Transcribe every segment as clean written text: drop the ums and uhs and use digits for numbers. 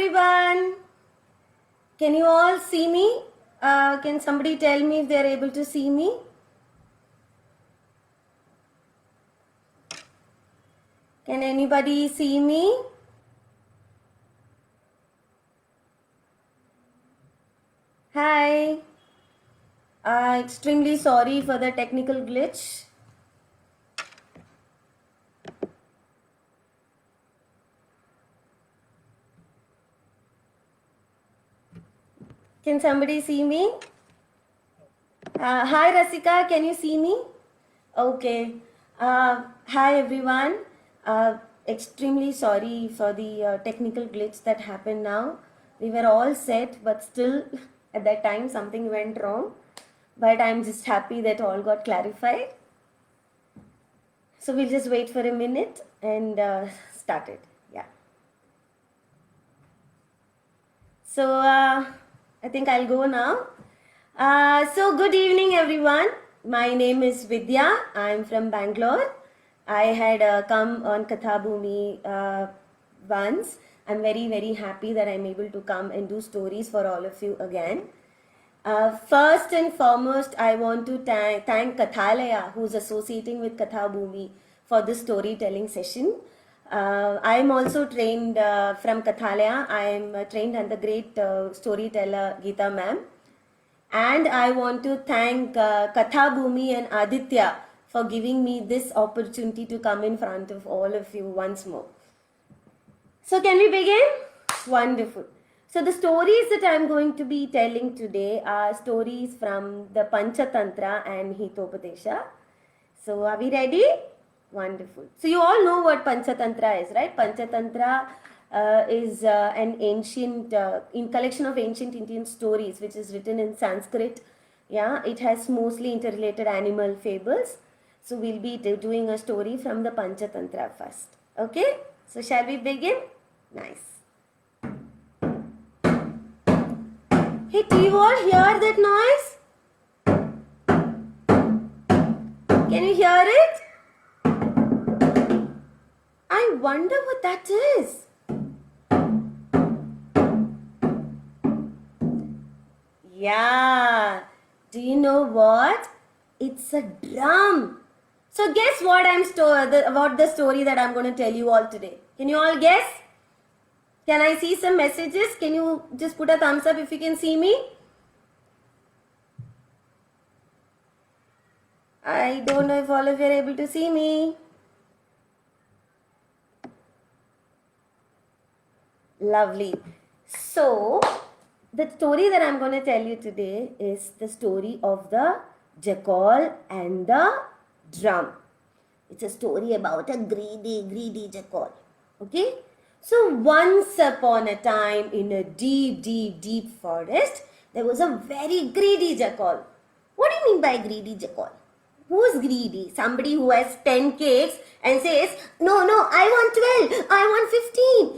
everyone. Can you all see me? Can somebody tell me if they are able to see me? Can anybody see me? Hi. Extremely sorry for the technical glitch. Can somebody see me? Hi Rasika, can you see me? Okay. Hi everyone. Extremely sorry for the technical glitch that happened now. We were all set, but still at that time something went wrong. But I'm just happy that all got clarified. So we'll just wait for a minute and start it. Yeah. So I think I'll go now. So good evening everyone. My name is Vidya. I'm from Bangalore. I had come on Katha Bhumi once. I'm very happy that I'm able to come and do stories for all of you again. First and foremost, I want to thank Kathalaya, who's associating with Katha Bhumi, for this storytelling session. I am also trained from Kathalaya. I am trained under the great storyteller Geeta ma'am. And I want to thank Katha Bhumi and Aditya for giving me this opportunity to come in front of all of you once more. So can we begin? Wonderful. So the stories that I'm going to be telling today are stories from the Panchatantra and Hitopadesha. So are we ready? Wonderful. So you all know what Panchatantra is, right? Panchatantra is an ancient collection of ancient Indian stories which is written in Sanskrit. Yeah, it has mostly interrelated animal fables. So we'll be doing a story from the Panchatantra first. Okay? So shall we begin? Nice. Hey, do you all hear that noise? Can you hear it? I wonder what that is. Yeah. Do you know what? It's a drum. So guess what about the story that I'm going to tell you all today. Can you all guess? Can I see some messages? Can you just put a thumbs up if you can see me? I don't know if all of you are able to see me. Lovely. So, the story that I'm going to tell you today is the story of the jackal and the drum. It's a story about a greedy jackal. Okay? So once upon a time in a deep forest, there was a very greedy jackal. What do you mean by greedy jackal? Who is greedy? Somebody who has 10 cakes and says, no, I want 12, I want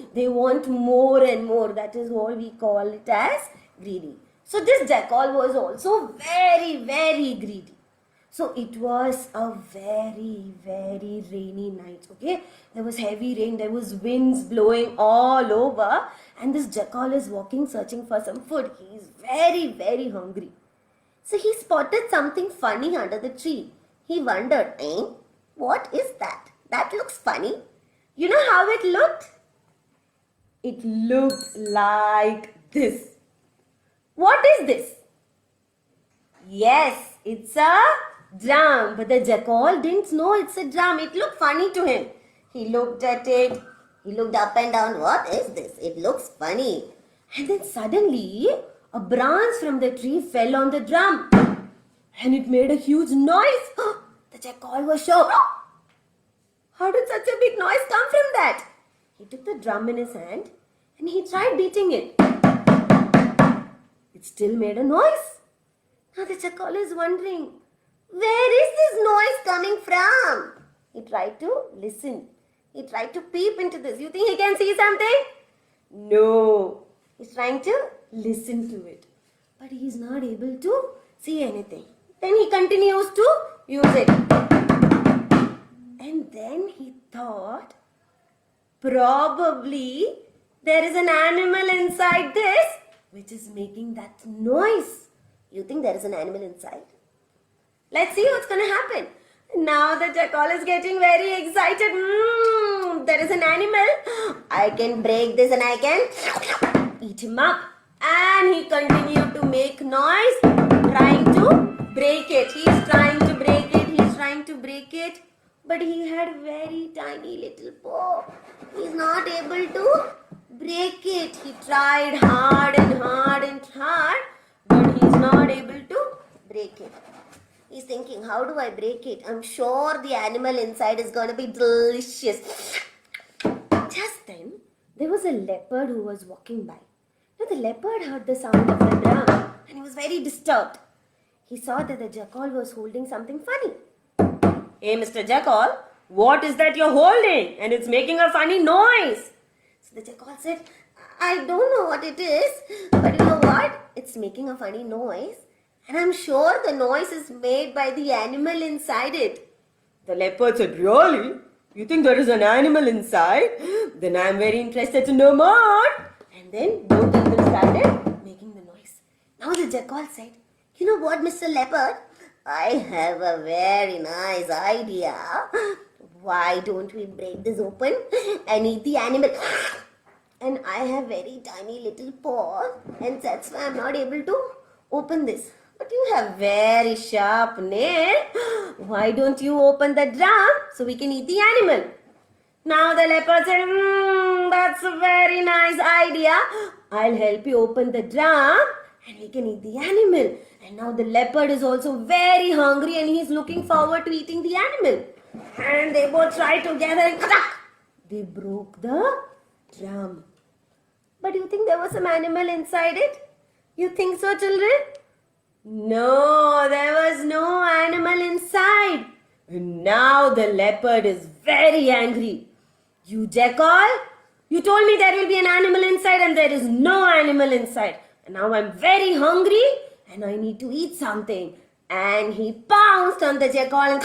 15. They want more and more. That is what we call it as greedy. So this jackal was also very greedy. So it was a very rainy night, okay? There was heavy rain, there was winds blowing all over, and this jackal is walking searching for some food. He is very hungry. So he spotted something funny under the tree. He wondered, what is that? That looks funny. You know how it looked? It looked like this. What is this? Yes, it's a drum. But the jackal didn't know it's a drum. It looked funny to him. He looked at it. He looked up and down. What is this? It looks funny. And then suddenly, a branch from the tree fell on the drum. And it made a huge noise. The jackal was shocked. How did such a big noise come from that? He took the drum in his hand and he tried beating it. It still made a noise. Now the jackal is wondering, where is this noise coming from? He tried to listen. He tried to peep into this. You think he can see something? No. He's trying to listen to it. But he is not able to see anything. Then he continues to use it. And then he thought, probably there is an animal inside this which is making that noise. You think there is an animal inside? Let's see what's going to happen. Now the jackal is getting very excited. There is an animal. I can break this and I can eat him up. And he continued to make noise, trying to break it. He's trying to break it. He's trying to break it. But he had very tiny little paw. He's not able to break it. He tried hard and hard and hard, but he's not able to break it. He's thinking, how do I break it? I'm sure the animal inside is going to be delicious. Just then, there was a leopard who was walking by. Now, the leopard heard the sound of the drum and he was very disturbed. He saw that the jackal was holding something funny. Hey, Mr. Jackal, what is that you're holding? And it's making a funny noise. So the jackal said, I don't know what it is, but you know what? It's making a funny noise. And I'm sure the noise is made by the animal inside it. The leopard said, really? You think there is an animal inside? Then I'm very interested to know more. And then both people started making the noise. Now the jackal said, you know what, Mr. Leopard? I have a very nice idea. Why don't we break this open and eat the animal? And I have very tiny little paws, and that's why I'm not able to open this. But you have very sharp nail. Why don't you open the drum so we can eat the animal? Now the leopard said, that's a very nice idea. I'll help you open the drum and we can eat the animal. And now the leopard is also very hungry and he's looking forward to eating the animal. And they both tried together and crack! They broke the drum. But you think there was some animal inside it? You think so, children? No, there was no animal inside. And now the leopard is very angry. You jackal, you told me there will be an animal inside and there is no animal inside. And now I'm very hungry and I need to eat something. And he pounced on the jackal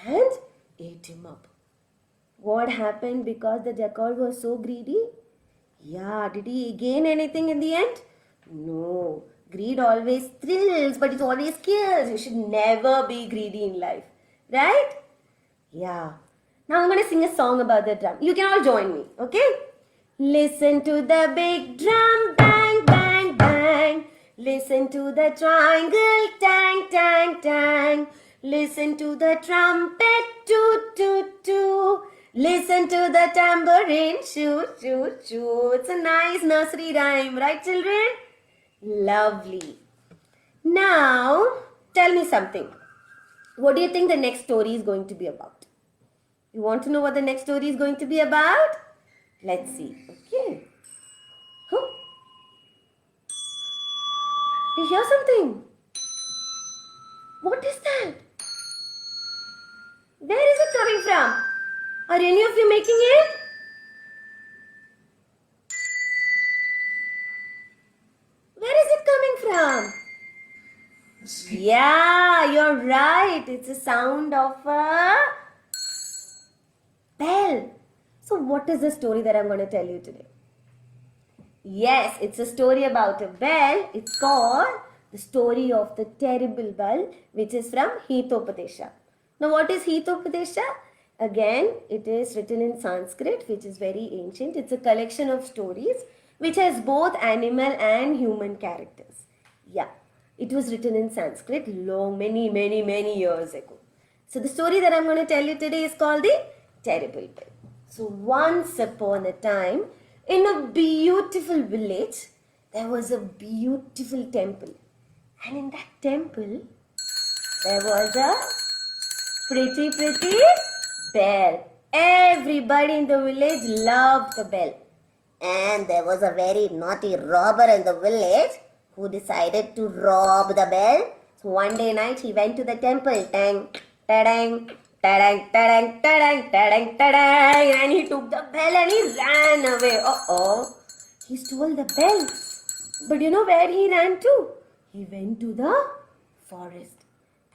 and ate him up. What happened because the jackal was so greedy? Yeah, did he gain anything in the end? No. Greed always thrills, but it always kills. You should never be greedy in life. Right? Yeah. Now I'm going to sing a song about the drum. You can all join me, okay? Listen to the big drum, bang, bang, bang. Listen to the triangle, tang, tang, tang. Listen to the trumpet, toot, toot, toot. Listen to the tambourine, shoot, shoot, shoot. It's a nice nursery rhyme, right, children? Lovely. Now, tell me something. What do you think the next story is going to be about? You want to know what the next story is going to be about? Let's see. Okay. Huh? You hear something? What is that? Where is it coming from? Are any of you making it? Where is it coming from? Yeah, you're right. It's a sound of a bell. So what is the story that I'm going to tell you today? Yes, it's a story about a bell. It's called The Story of the Terrible Bell, which is from Hitopadesha. Now what is Hitopadesha? Again, it is written in Sanskrit, which is very ancient. It's a collection of stories which has both animal and human characters. Yeah, it was written in Sanskrit many years ago. So the story that I'm going to tell you today is called the Terrible Bell. So once upon a time, in a beautiful village, there was a beautiful temple. And in that temple, there was a pretty bell. Everybody in the village loved the bell. And there was a very naughty robber in the village who decided to rob the bell. So one day night he went to the temple. Tang, ta-dang, ta-dang, ta-dang, ta-dang, ta-dang, ta-dang. And he took the bell and he ran away. He stole the bell. But you know where he ran to? He went to the forest.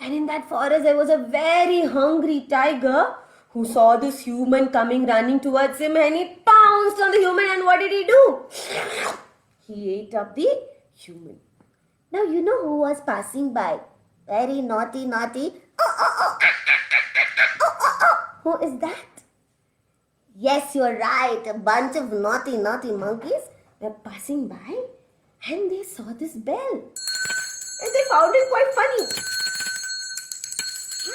And in that forest there was a very hungry tiger who saw this human coming running towards him, and he pounced on the human, and what did he do? He ate up the human. Now you know who was passing by. Very naughty, naughty. Who is that? Yes, you're right. A bunch of naughty, naughty monkeys were passing by and they saw this bell. And they found it quite funny.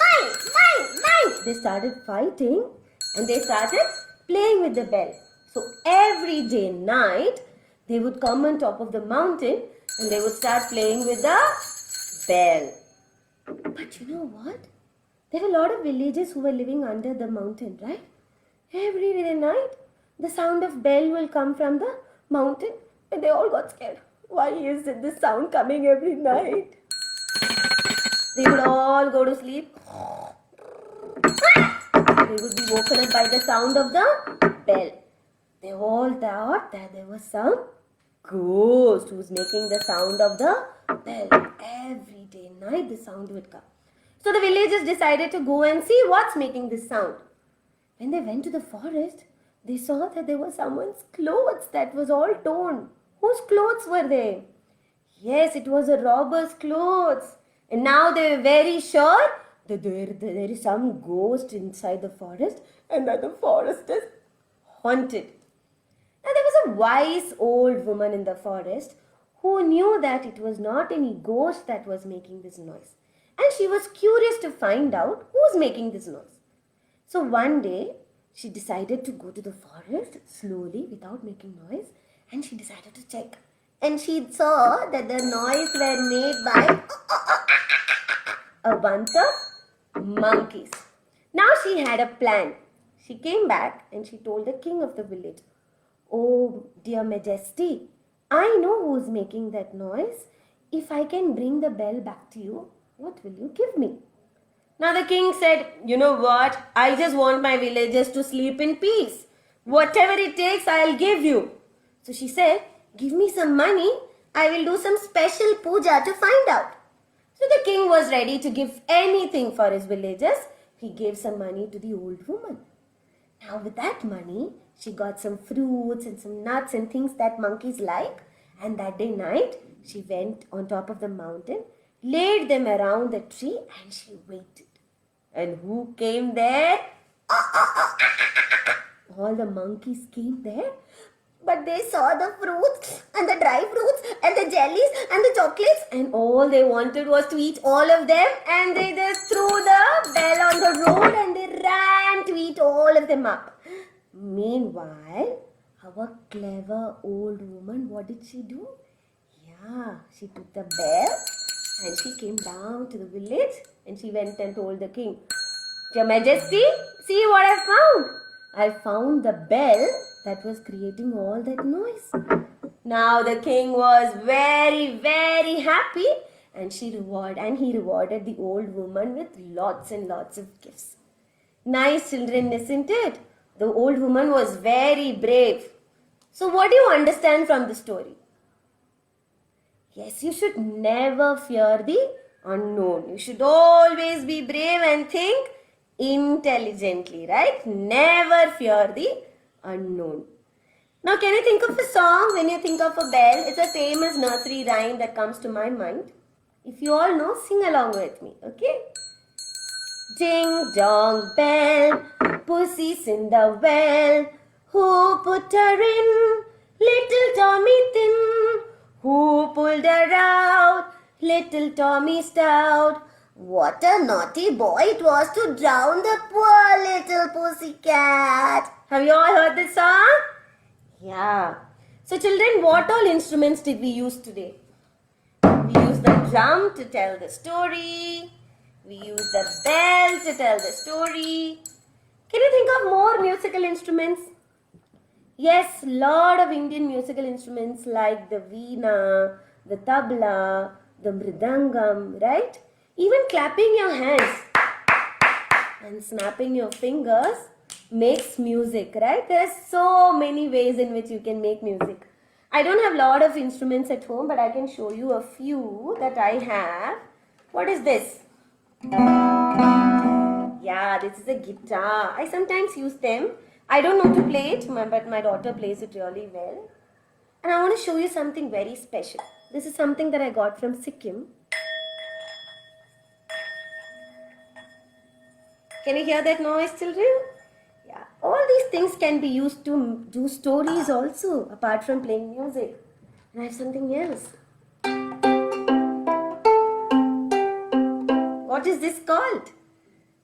Mine, mine, mine. They started fighting and they started playing with the bell. So every day night, they would come on top of the mountain and they would start playing with the bell. But you know what? There were a lot of villagers who were living under the mountain, right? Every day night, the sound of bell will come from the mountain and they all got scared. Why is it this sound coming every night? They would all go to sleep. They would be woken up by the sound of the bell. They all thought that there was some ghost who was making the sound of the bell. Every day night the sound would come. So the villagers decided to go and see what's making this sound. When they went to the forest, they saw that there was someone's clothes that was all torn. Whose clothes were they? Yes, it was a robber's clothes. And now they were very sure that there is some ghost inside the forest and that the forest is haunted. Now there was a wise old woman in the forest who knew that it was not any ghost that was making this noise. And she was curious to find out who's making this noise. So one day, she decided to go to the forest slowly without making noise and she decided to check. And she saw that the noise were made by a bunch of monkeys. Now she had a plan. She came back and she told the king of the village, "Oh, dear majesty, I know who's making that noise. If I can bring the bell back to you, what will you give me?" Now the king said, "You know what? I just want my villagers to sleep in peace. Whatever it takes, I'll give you." So she said, "Give me some money. I will do some special puja to find out." So the king was ready to give anything for his villagers. He gave some money to the old woman. Now with that money, she got some fruits and some nuts and things that monkeys like. And that day night, she went on top of the mountain, laid them around the tree and she waited. And who came there? All the monkeys came there. But they saw the fruits and the dry fruits and the jellies and the chocolates and all they wanted was to eat all of them and they just threw the bell on the road and they ran to eat all of them up. Meanwhile, our clever old woman, what did she do? Yeah, she took the bell and she came down to the village and she went and told the king, "Your Majesty, see what I found. I found the bell that was creating all that noise." Now the king was very, very happy and he rewarded the old woman with lots and lots of gifts. Nice children, isn't it? The old woman was very brave. So what do you understand from the story? Yes, you should never fear the unknown. You should always be brave and think intelligently, right? Never fear the unknown. Now, can you think of a song when you think of a bell? It's a famous nursery rhyme that comes to my mind. If you all know, sing along with me, okay? Ding dong bell, pussy's in the well. Who put her in? Little Tommy Thin. Who pulled her out? Little Tommy Stout. What a naughty boy it was to drown the poor little pussycat. Have you all heard this song? Yeah. So children, what all instruments did we use today? We used the drum to tell the story. We used the bell to tell the story. Can you think of more musical instruments? Yes, lot of Indian musical instruments like the veena, the tabla, the mridangam, right? Even clapping your hands and snapping your fingers makes music, right? There are so many ways in which you can make music. I don't have a lot of instruments at home, but I can show you a few that I have. What is this? Yeah, this is a guitar. I sometimes use them. I don't know to play it, but my daughter plays it really well. And I want to show you something very special. This is something that I got from Sikkim. Can you hear that noise, children? Yeah, all these things can be used to do stories also, apart from playing music. And I have something else. What is this called?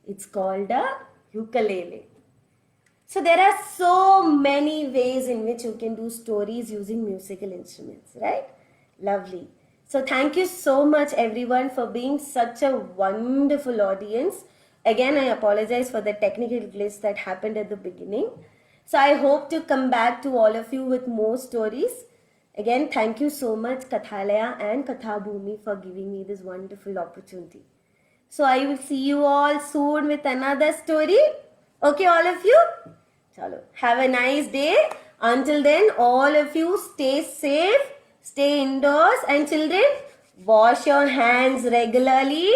It's called a ukulele. So there are so many ways in which you can do stories using musical instruments, right? Lovely. So thank you so much everyone for being such a wonderful audience. Again, I apologize for the technical glitch that happened at the beginning. So I hope to come back to all of you with more stories. Again, thank you so much Kathalaya and Kathabhumi for giving me this wonderful opportunity. So I will see you all soon with another story. Okay, all of you? Chalo. Have a nice day. Until then, all of you stay safe, stay indoors, and children, wash your hands regularly.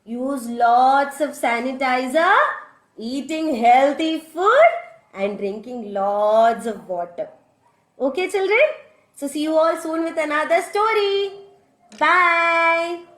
Use lots of sanitizer, eating healthy food, and drinking lots of water. Okay, children? So see you all soon with another story. Bye.